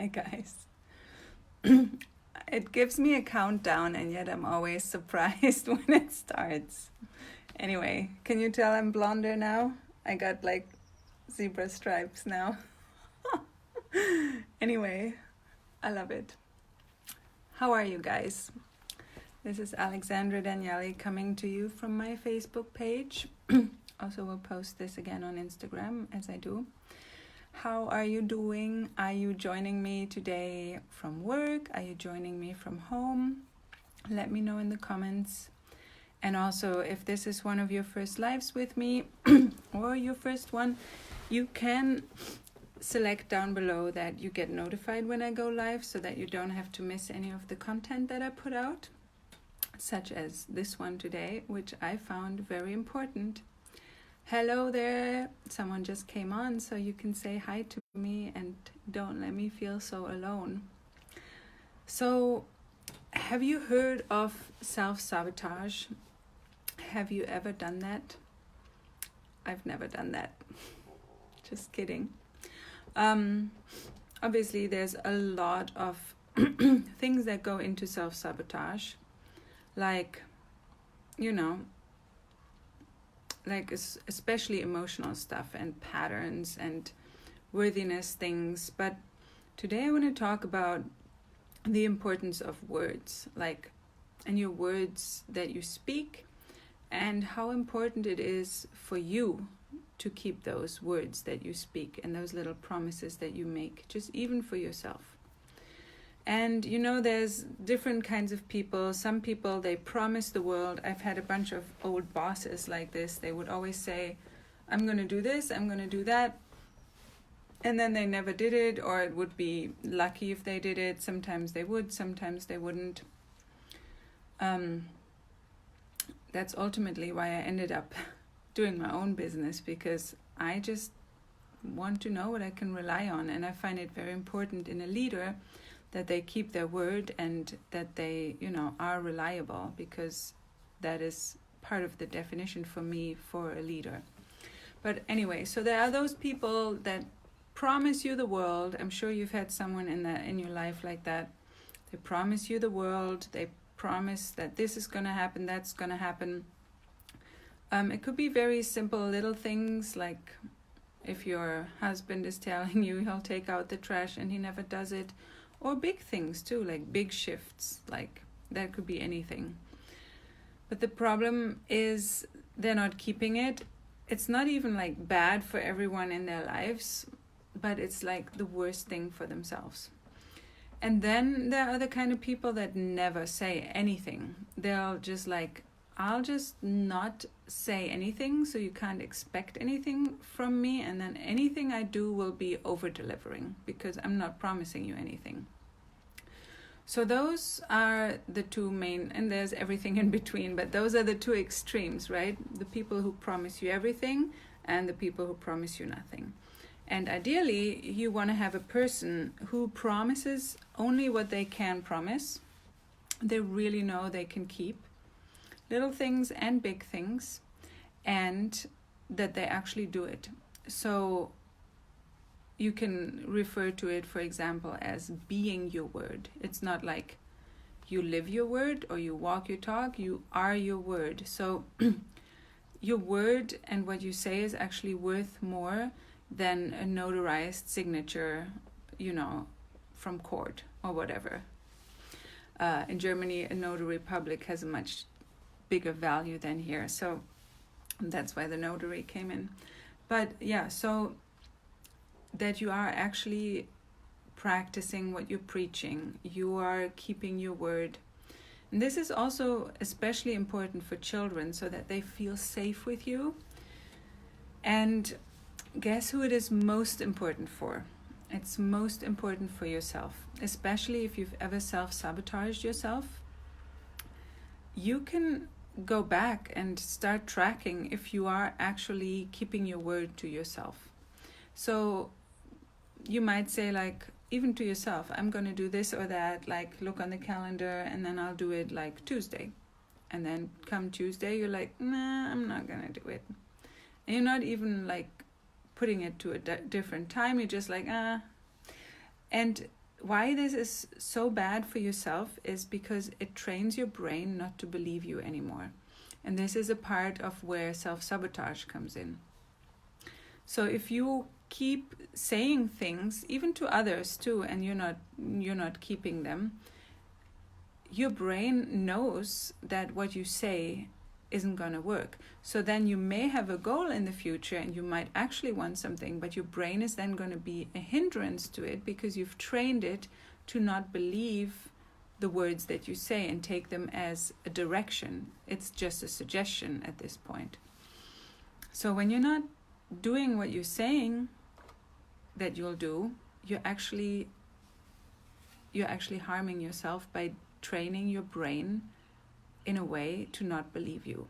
Hi, guys. It gives me a countdown, and yet I'm always surprised when it starts. Anyway, can you tell I'm blonder now? I got like zebra stripes now. Anyway, I love it. How are you guys? This is Alexandra Danieli coming to you from my Facebook page. Also, will post this again on Instagram as I do. How are you doing? Are you joining me today from work? Are you joining me from home? Let me know in the comments. And also, if this is one of your first lives with me or your first one, you can select down below that you get notified when I go live so that you don't have to miss any of the content that I put out, such as this one today, which I found very important. Hello there, someone just came on, so you can say hi to me and don't let me feel so alone. So, have you heard of self-sabotage? Have you ever done that? I've never done that. Just kidding. Obviously, there's a lot of things that go into self-sabotage, like, like especially emotional stuff and patterns and worthiness things. But today I want to talk about the importance of words, and your words that you speak, and how important it is for you to keep those words that you speak and those little promises that you make, just even for yourself. And there's different kinds of people. Some people, they promise the world. I've had a bunch of old bosses like this. They would always say, I'm going to do this, I'm going to do that. And then they never did it, or it would be lucky if they did it. Sometimes they would, sometimes they wouldn't. That's ultimately why I ended up doing my own business, because I just want to know what I can rely on. And I find it very important in a leader that they keep their word and that they, are reliable, because that is part of the definition for me for a leader. But anyway, so there are those people that promise you the world. I'm sure you've had someone in your life like that. They promise you the world. They promise that this is going to happen, that's going to happen. It could be very simple little things, like if your husband is telling you he'll take out the trash and he never does it. Or big things too, like big shifts, like that could be anything. But the problem is they're not keeping it. It's not even like bad for everyone in their lives, but it's like the worst thing for themselves. And then there are the kind of people that never say anything. They'll just I'll just not say anything, so you can't expect anything from me, and then anything I do will be over-delivering, because I'm not promising you anything. So those are the two main, and there's everything in between, but those are the two extremes, right? The people who promise you everything and the people who promise you nothing. And ideally, you want to have a person who promises only what they can promise. They really know they can keep. Little things and big things, and that they actually do it. So you can refer to it, for example, as being your word. It's not like you live your word or you walk your talk, you are your word. So your word and what you say is actually worth more than a notarized signature, from court or whatever. In Germany, a notary public has a much bigger value than here, so that's why the notary came in. But yeah, so that you are actually practicing what you're preaching, you are keeping your word. And this is also especially important for children, so that they feel safe with you. And guess who it is most important for? It's most important for yourself, especially if you've ever self-sabotaged yourself. You can go back and start tracking if you are actually keeping your word to yourself. So you might say, even to yourself, I'm going to do this or that, look on the calendar, and then I'll do it Tuesday. And then come Tuesday, you're like, nah, I'm not going to do it. And you're not even putting it to a different time. You're just And why this is so bad for yourself is because it trains your brain not to believe you anymore. And this is a part of where self-sabotage comes in. So if you keep saying things, even to others too, and you're not keeping them, your brain knows that what you say isn't going to work. So then you may have a goal in the future and you might actually want something, but your brain is then going to be a hindrance to it because you've trained it to not believe the words that you say and take them as a direction. It's just a suggestion at this point. So when you're not doing what you're saying that you'll do, you're actually harming yourself by training your brain in a way to not believe you.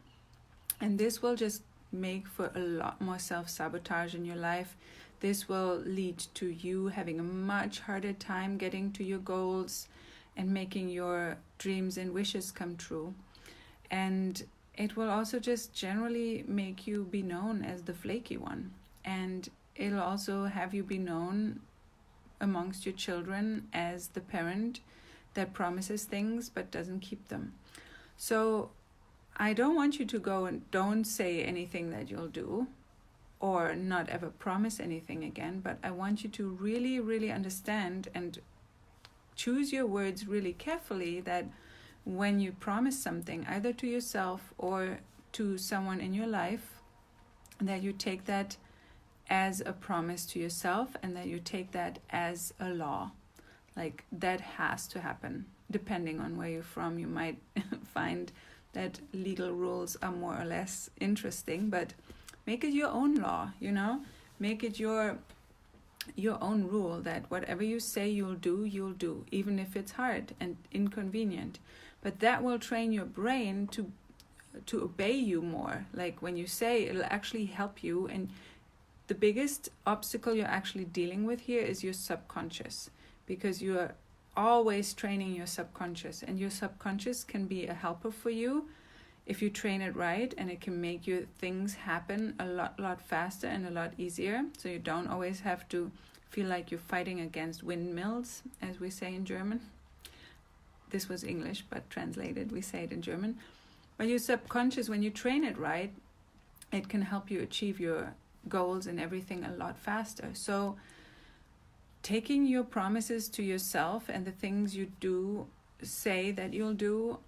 And this will just make for a lot more self-sabotage in your life. This will lead to you having a much harder time getting to your goals and making your dreams and wishes come true. And it will also just generally make you be known as the flaky one. And it'll also have you be known amongst your children as the parent that promises things but doesn't keep them. So I don't want you to go and don't say anything that you'll do or not ever promise anything again, but I want you to really, really understand and choose your words really carefully, that when you promise something, either to yourself or to someone in your life, that you take that as a promise to yourself and that you take that as a law. Like, that has to happen. Depending on where you're from, you might find that legal rules are more or less interesting, but make it your own law, Make it your own rule that whatever you say you'll do, even if it's hard and inconvenient. But that will train your brain to obey you more. Like, when you say, it'll actually help you. And the biggest obstacle you're actually dealing with here is your subconscious, because you are always training your subconscious, and your subconscious can be a helper for you if you train it right, and it can make your things happen a lot faster and a lot easier. So you don't always have to feel like you're fighting against windmills, as we say in German. This was English, but translated, we say it in German. But your subconscious, when you train it right, it can help you achieve your goals and everything a lot faster. So taking your promises to yourself and the things you do say that you'll do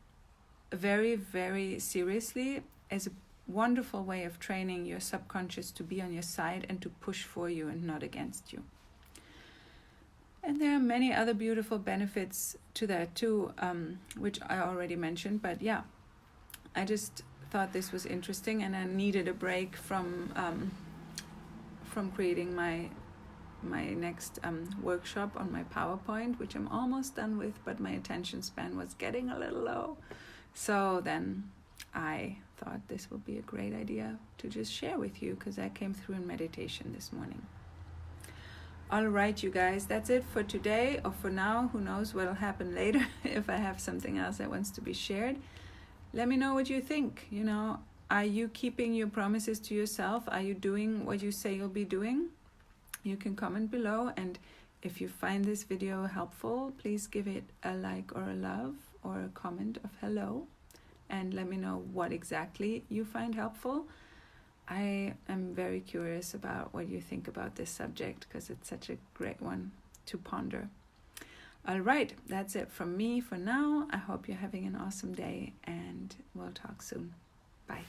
very, very seriously is a wonderful way of training your subconscious to be on your side and to push for you and not against you. And there are many other beautiful benefits to that too, which I already mentioned. But yeah, I just thought this was interesting, and I needed a break from creating my next workshop on my PowerPoint, which I'm almost done with, but my attention span was getting a little low. So then I thought this would be a great idea to just share with you, because that came through in meditation this morning. All right, you guys, that's it for today, or for now. Who knows what'll happen later if I have something else that wants to be shared. Let me know what you think. Are you keeping your promises to yourself? Are you doing what you say you'll be doing? You can comment below, and if you find this video helpful, please give it a like or a love or a comment of hello, and let me know what exactly you find helpful. I am very curious about what you think about this subject, because it's such a great one to ponder. All right, that's it from me for now. I hope you're having an awesome day, and we'll talk soon. Bye.